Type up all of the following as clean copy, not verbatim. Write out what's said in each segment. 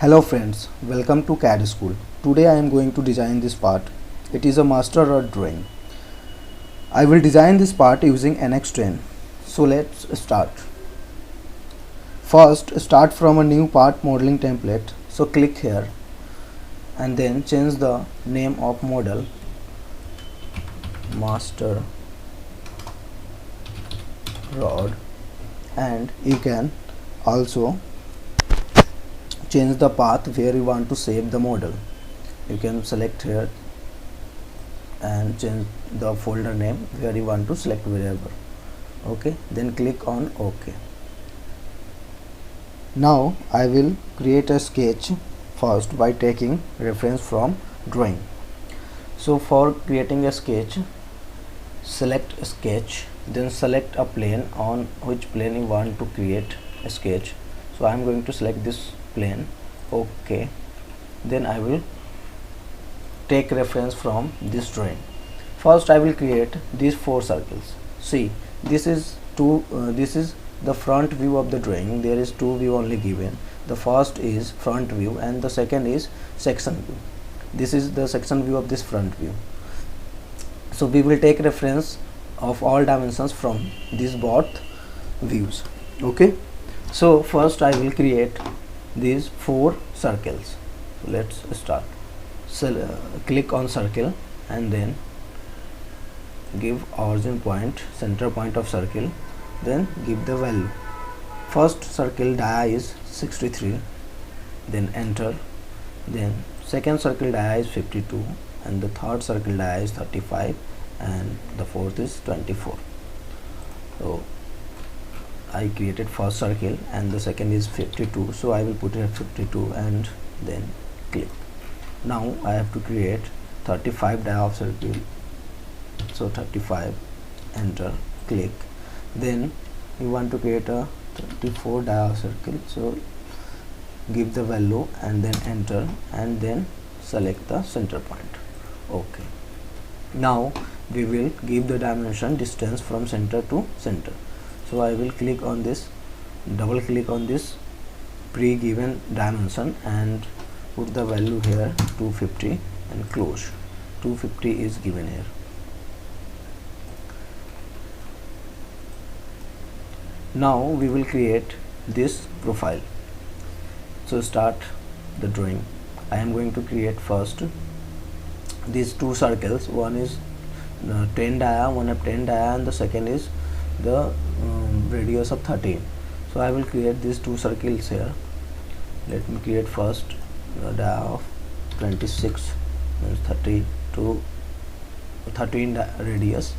Hello friends, welcome to CAD School. Today I am going to design this part. It is a master rod drawing. I will design this part using NX10. So let's start. First, start from a new part modeling template. So click here and then change the name of model master rod, and you can also change the path where you want to save the model. You can select here and change the folder name where you want to select wherever. Okay, then click on OK. Now I will create a sketch first by taking reference from drawing. So for creating a sketch, select sketch, then select a plane on which plane you want to create a sketch. So I am going to select this plane. Okay, then I will take reference from this drawing. First I will create these 4 circles. See, this is the front view of the drawing. There is 2 view only given. The first is front view and the second is section view. This is the section view of this front view. So we will take reference of all dimensions from these both views. Okay, so first I will create these 4 circles. So let's start. So click on circle and then give origin point, center point of circle, then give the value. First circle dia is 63, then enter. Then second circle dia is 52, and the third circle dia is 35, and the fourth is 24. So I created first circle and the second is 52, so I will put it at 52 and then click. Now I have to create 35 dia of circle, so 35, enter, click. Then you want to create a 34 dia of circle, so give the value and then enter, and then select the center point. Okay, now we will give the dimension distance from center to center. So I will click on this, double click on this pre-given dimension and put the value here 250 and close. 250 is given here. Now we will create this profile. So start the drawing. I am going to create first these 2 circles. One is 10 dia, one of 10 dia, and the second is the radius of 13. So I will create these 2 circles here. Let me create first the dia of 26 means 32 13 radius,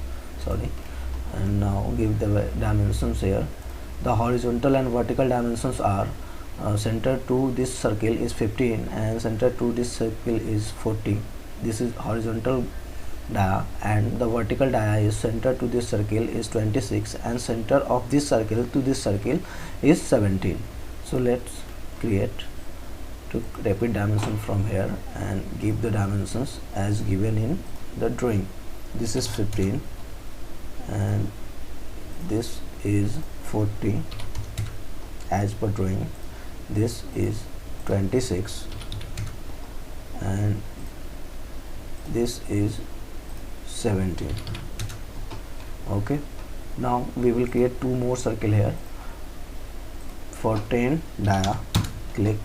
sorry, and now give the dimensions here. The horizontal and vertical dimensions are center to this circle is 15 and center to this circle is 40. This is horizontal dia, and the vertical dia is center to this circle is 26 and center of this circle to this circle is 17. So let's create to repeat dimension from here and give the dimensions as given in the drawing. This is 15 and this is 40 as per drawing. This is 26 and this is 17. Okay, now we will create 2 more circle here. For 10 dia, click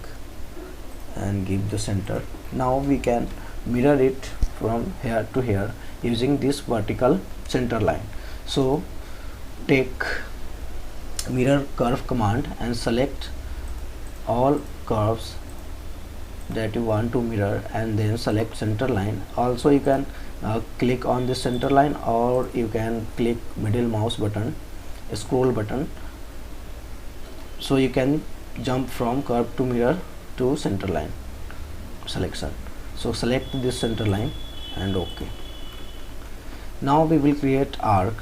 and give the center. Now we can mirror it from here to here using this vertical center line. So take mirror curve command and select all curves that you want to mirror and then select center line. Also you can click on the center line, or you can click middle mouse button, scroll button, so you can jump from curve to mirror to center line selection. So select this center line and OK. Now we will create arc.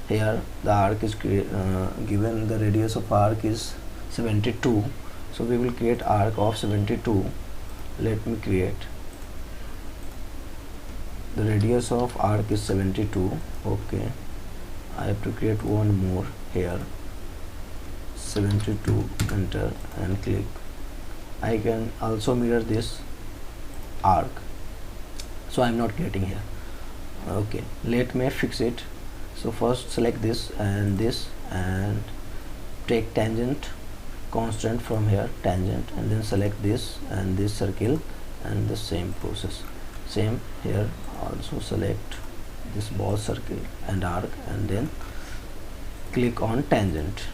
Here the arc is given, the radius of arc is 72, so we will create arc of 72. Let me create. The radius of arc is 72. Okay, I have to create one more here, 72, enter and click. I can also mirror this arc, so I'm not getting here. Okay, let me fix it. So first select this and take tangent constant from here, tangent, and then select this and this circle, and the same process, same here. Also select this boss circle and arc, and then click on tangent,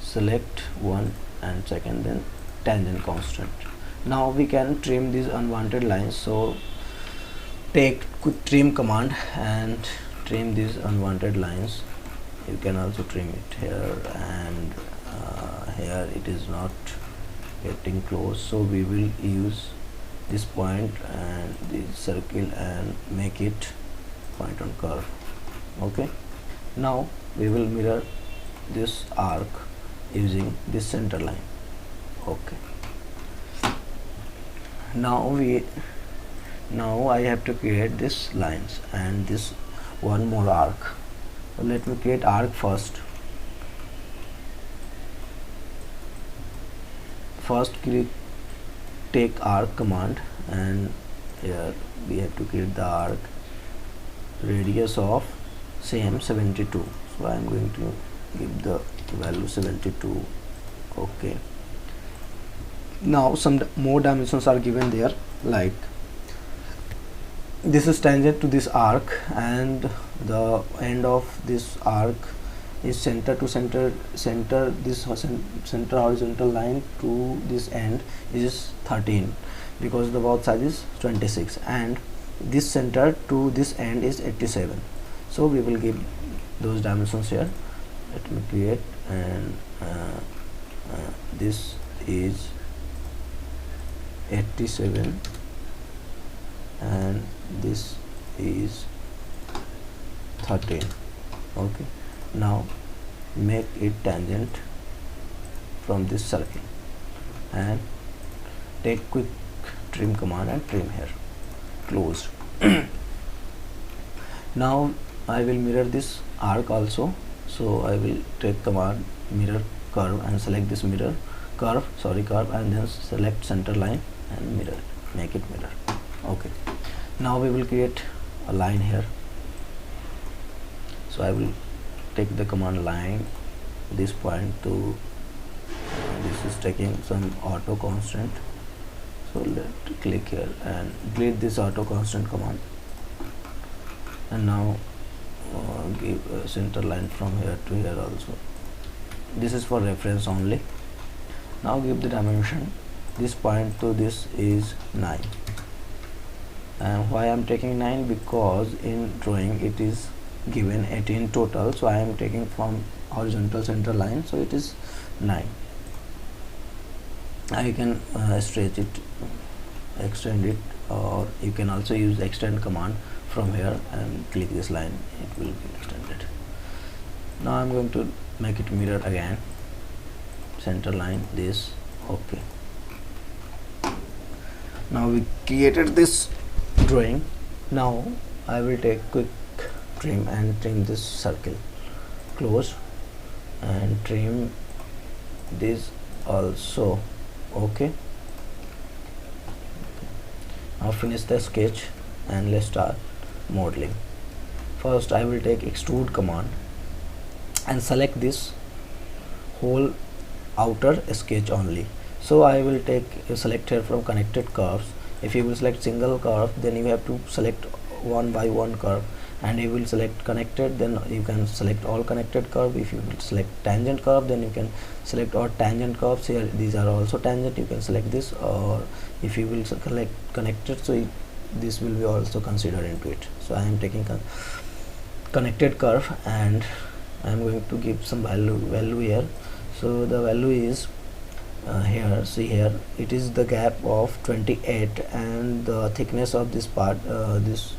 select one and second, then tangent constant. Now we can trim these unwanted lines, so take quick trim command and trim these unwanted lines. You can also trim it here, and here it is not getting close, so we will use this point and this circle and make it point on curve. Okay, now we will mirror this arc using this center line. Okay, now I have to create this lines and this one more arc. So let me create arc first. Take arc command, and here we have to create the arc radius of same 72. So I am going to give the value 72. Okay, now some more dimensions are given there, like this is tangent to this arc, and the end of this arc is center to center. This center horizontal line to this end is 13, because the both side is 26, and this center to this end is 87. So we will give those dimensions here. Let me create, and this is 87 and this is 13. Okay, now make it tangent from this circle and take quick trim command and trim here, closed. Now I will mirror this arc also, so I will take command mirror curve and select this curve, and then select center line and mirror, make it mirror. Okay, now we will create a line here, so I will take the command line this point to this is taking some auto constant, so let click here and delete this auto constant command, and now give a center line from here to here also. This is for reference only. Now give the dimension, this point to this is 9. And why I am taking 9? Because in drawing it is given 18 total, so I am taking from horizontal center line, so it is 9. I can stretch it, extend it, or you can also use extend command from here and click this line, it will be extended. Now I am going to make it mirror again, center line this. Okay, now we created this drawing. Now I will take quick trim and trim this circle, close, and trim this also. Okay, now finish the sketch and let's start modeling. First I will take extrude command and select this whole outer sketch only. So I will take select here from connected curves. If you will select single curve, then you have to select one by one curve, and you will select connected, then you can select all connected curve. If you will select tangent curve, then you can select all tangent curves. Here these are also tangent, you can select this, or if you will select connected, so this will be also considered into it. So I am taking connected curve, and I am going to give some value here. So the value is here, see here, it is the gap of 28, and the thickness of this part, this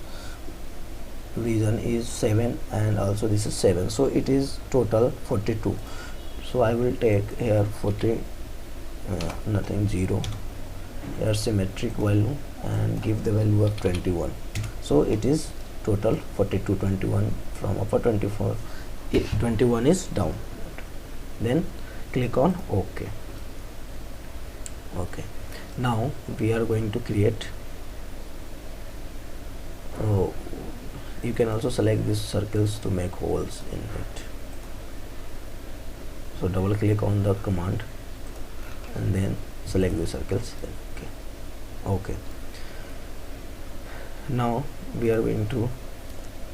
region is 7, and also this is 7, so it is total 42. So I will take here 40, nothing, 0 here, symmetric value, and give the value of 21. So it is total 42, 21 from upper 24, 21 is down. Then click on OK. Okay, now we are going to create, you can also select these circles to make holes in it. So double click on the command and then select the circles. Okay, now we are going to,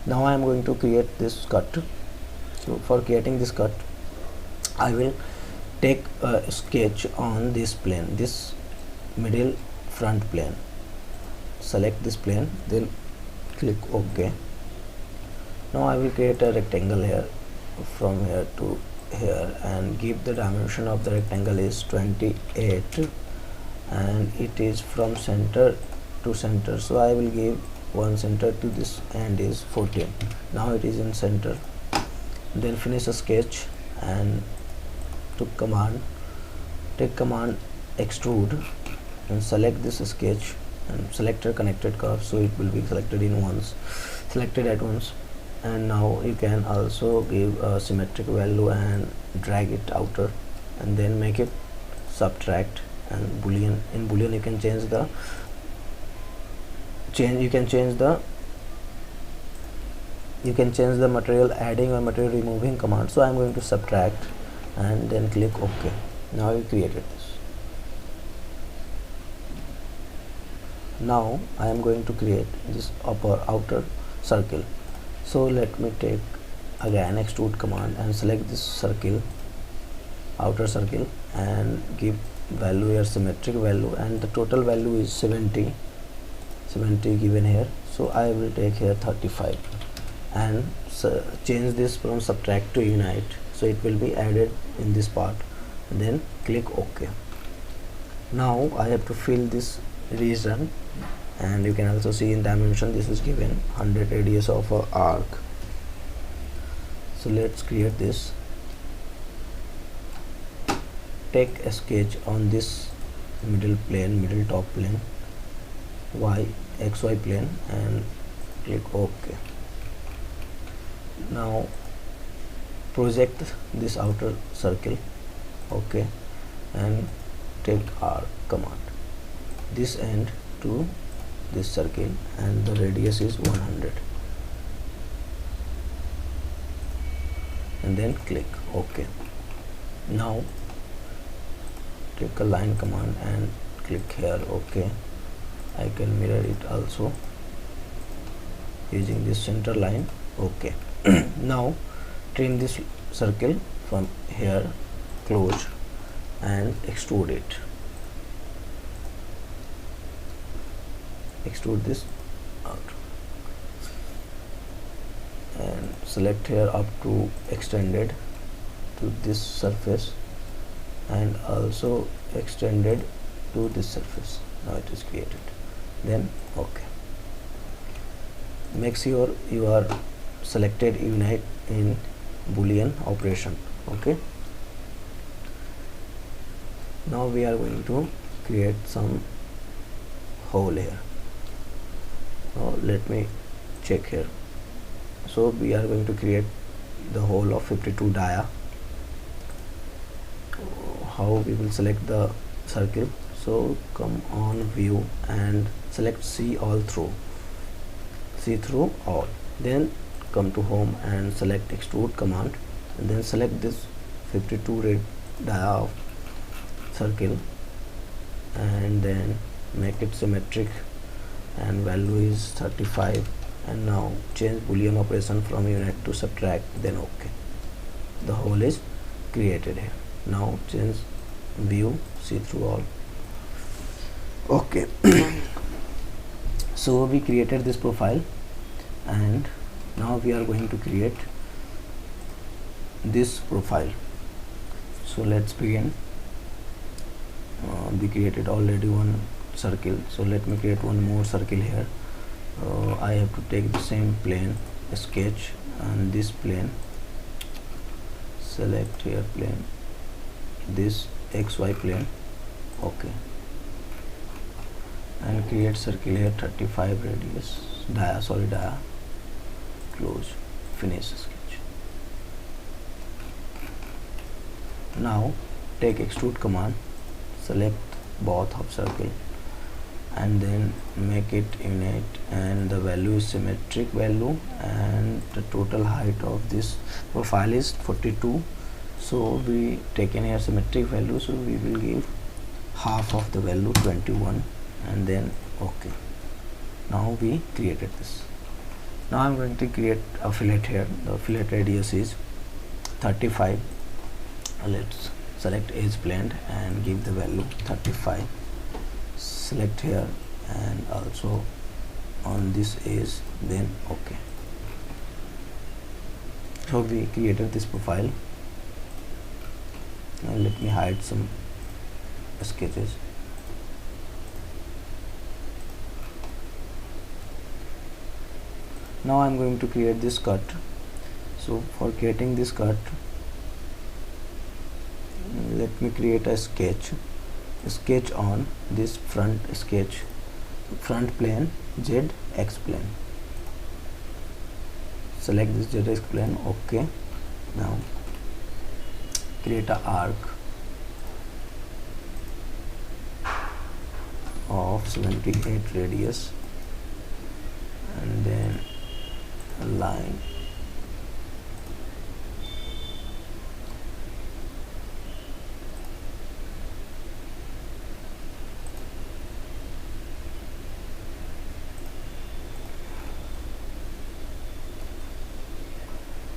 now I am going to create this cut. So for creating this cut, I will take a sketch on this plane, this middle front plane. Select this plane, then click OK. Now I will create a rectangle here from here to here, and give the dimension of the rectangle is 28, and it is from center to center, so I will give one center to this end is 14. Now it is in center. Then finish a sketch and take command extrude and select this sketch and select a connected curve, so it will be selected at once. And now you can also give a symmetric value and drag it outer, and then make it subtract and boolean. In boolean you can change the material adding or material removing command. So I am going to subtract and then click OK. Now I created this. Now I am going to create this outer circle. So let me take again extrude command and select this circle, outer circle, and give value here symmetric value, and the total value is 70 given here. So I will take here 35 and change this from subtract to unite, so it will be added in this part, and then click OK. Now I have to fill this region, and you can also see in dimension this is given 100 radius of a arc. So let's create this. Take a sketch on this middle top plane, xy plane, and click OK. Now project this outer circle, OK, and take R command, this end to this circle, and the radius is 100, and then click OK. Now take a line command and click here OK. I can mirror it also using this center line. OK. Now trim this circle from here, close, and extrude it. Extrude this out and select here up to extended to this surface, and also extended to this surface. Now it is created. Then OK. Make sure you are selected unite in boolean operation. OK. Now we are going to create some hole here. Now let me check here. So we are going to create the hole of 52 dia. How we will select the circle? So come on view and select see through all, then come to home and select extrude command, and then select this 52 dia of circle, and then make it symmetric, and value is 35, and now change boolean operation from unite to subtract, then OK. The hole is created here. Now change view, see through all. OK. So we created this profile, and now we are going to create this profile. So let's begin. We created already one circle, so let me create one more circle here. I have to take the same plane, sketch, and this plane, select here plane, this xy plane, OK, and create circle here 35 radius, dia, close, finish sketch. Now take extrude command, select both of circle and then make it unite, and the value is symmetric value, and the total height of this profile is 42. So we taken here symmetric value, so we will give half of the value 21 and then OK. Now we created this. Now I'm going to create a fillet here. The fillet radius is 35. Let's select edge blend and give the value 35. Select here and also on this edge, then OK. So we created this profile. Now let me hide some sketches. Now I'm going to create this cut. So for creating this cut, let me create a sketch on this front plane, ZX plane. Select this ZX plane, OK. Now create an arc of 78 radius and then a line.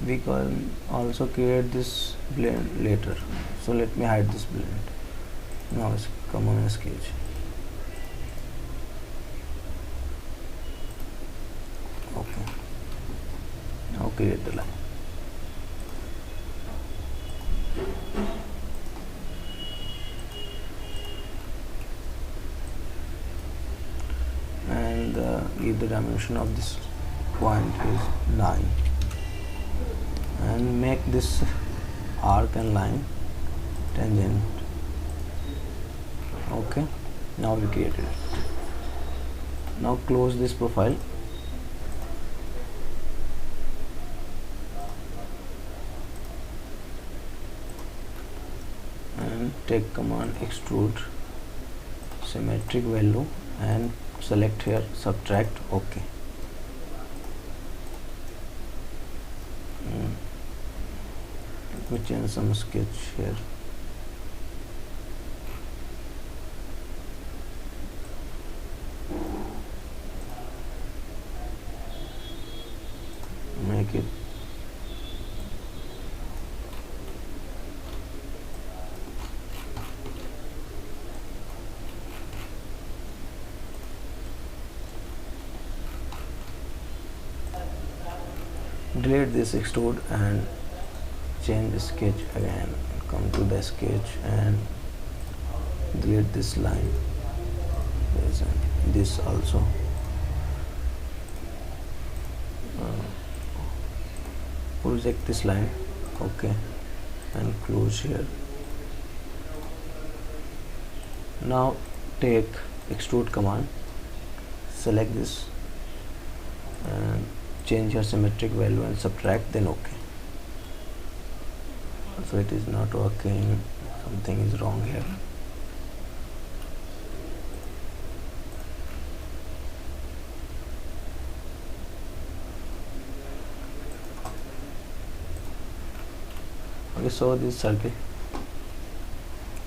We can also create this blend later, so let me hide this blend. Now let's come on a sketch. Okay, now create the line. And give the dimension of this point is 9. And make this arc and line tangent. Okay, now we created it. Now close this profile and take command extrude symmetric value and select here subtract. OK. Let me change some sketch here. Make it delete this extrude and change the sketch again. Come to the sketch and delete this line. This also. Project this line. OK, and close here. Now take extrude command, select this and change your symmetric value and subtract, then OK. So it is not working, something is wrong here. Okay, so this circle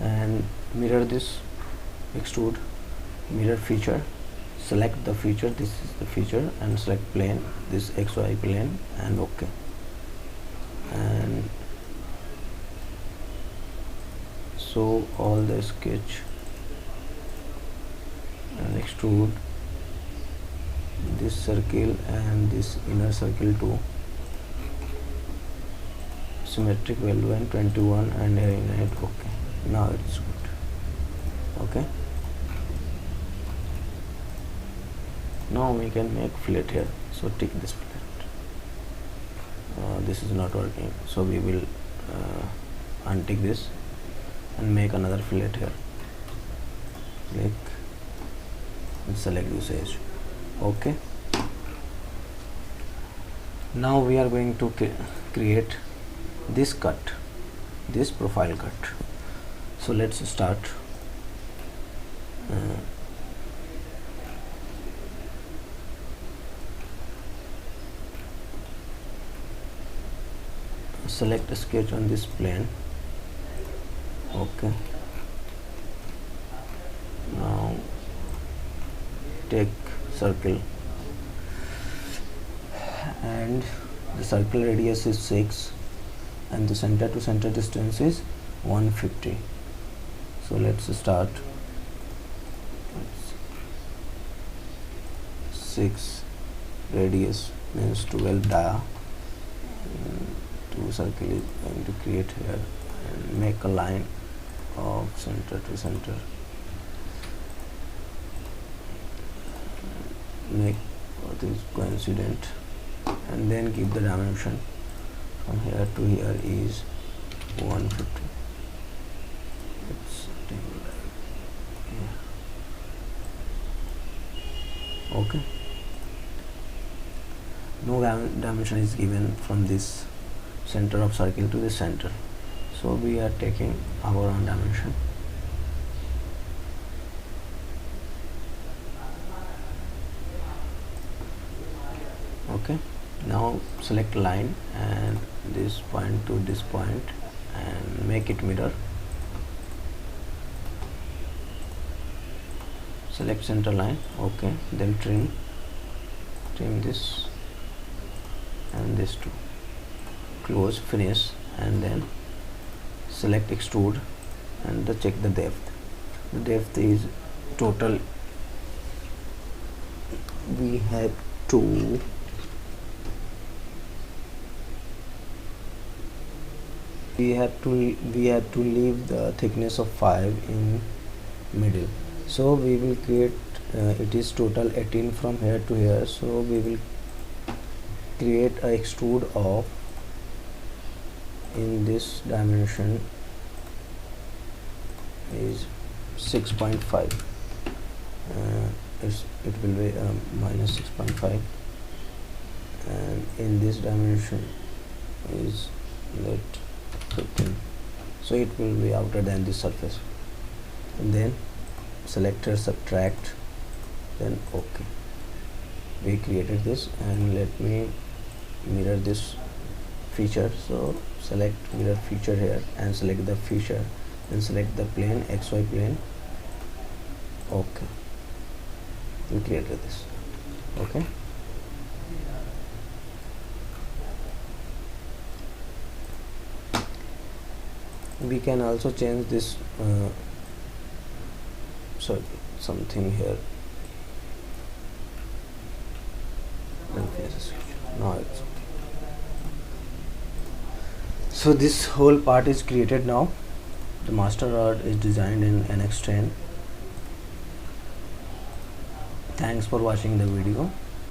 and mirror this extrude, mirror feature, select the feature, this is the feature, and select plane, this XY plane, and OK. And so all the sketch and extrude this circle and this inner circle to symmetric value and 21 and unite. OK, now it's good. OK, now we can make fillet here, so tick this fillet. This is not working, so we will untick this and make another fillet here. Click and select this edge. OK, now we are going to create this cut, this profile cut. So let's start. Select a sketch on this plane. Okay, now take circle, and the circle radius is 6 and the center to center distance is 150. So let's start. 6 radius means 12 dia. Two circle is going to create here and make a line of center to center. Make what is coincident, and then give the dimension from here to here is 150. It's like, yeah. Okay. No dimension is given from this center of circle to the center, so we are taking our own dimension. Okay, now select line and this point to this point and make it mirror. Select center line. Okay, then trim this and this too. Close, finish, and then select extrude and check the depth. The depth is total. We have to leave the thickness of 5 in middle, so we will create it is total 18 from here to here, so we will create a extrude of in this dimension is 6.5. It will be minus 6.5, and in this dimension is let 15, so it will be outer than this surface. And then select here, subtract, then okay. We created this, and let me mirror this feature. So select mirror feature here and select the feature, then select the plane, XY plane. Okay, we created this. Okay, we can also change this something here. Now it's so this whole part is created now. The master rod is designed in NX10. Thanks for watching the video.